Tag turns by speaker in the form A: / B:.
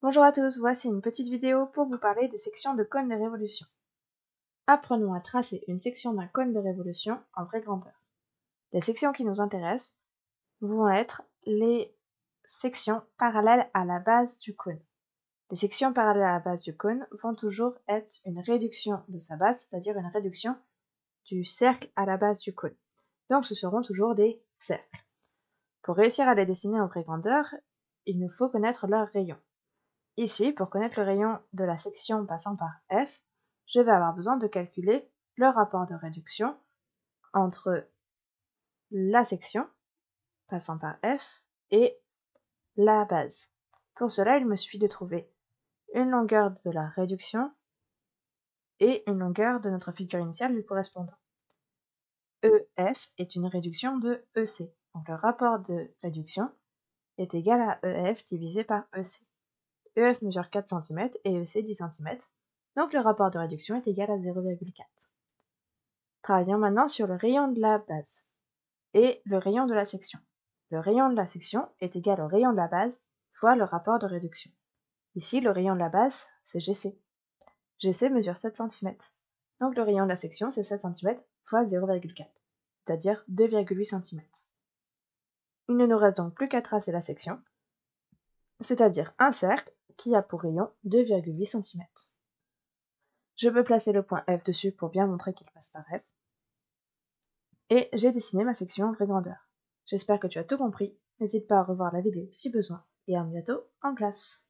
A: Bonjour à tous, voici une petite vidéo pour vous parler des sections de cône de révolution. Apprenons à tracer une section d'un cône de révolution en vraie grandeur. Les sections qui nous intéressent vont être les sections parallèles à la base du cône. Les sections parallèles à la base du cône vont toujours être une réduction de sa base, c'est-à-dire une réduction du cercle à la base du cône. Donc ce seront toujours des cercles. Pour réussir à les dessiner en vraie grandeur, il nous faut connaître leurs rayons. Ici, pour connaître le rayon de la section passant par F, je vais avoir besoin de calculer le rapport de réduction entre la section passant par F et la base. Pour cela, il me suffit de trouver une longueur de la réduction et une longueur de notre figure initiale lui correspondant. EF est une réduction de EC, donc le rapport de réduction est égal à EF divisé par EC. EF mesure 4 cm et EC 10 cm, donc le rapport de réduction est égal à 0,4. Travaillons maintenant sur le rayon de la base et le rayon de la section. Le rayon de la section est égal au rayon de la base fois le rapport de réduction. Ici, le rayon de la base, c'est GC. GC mesure 7 cm, donc le rayon de la section, c'est 7 cm fois 0,4, c'est-à-dire 2,8 cm. Il ne nous reste donc plus qu'à tracer la section, c'est-à-dire un cercle qui a pour rayon 2,8 cm. Je peux placer le point F dessus pour bien montrer qu'il passe par F. Et j'ai dessiné ma section en vraie grandeur. J'espère que tu as tout compris. N'hésite pas à revoir la vidéo si besoin. Et à bientôt en classe.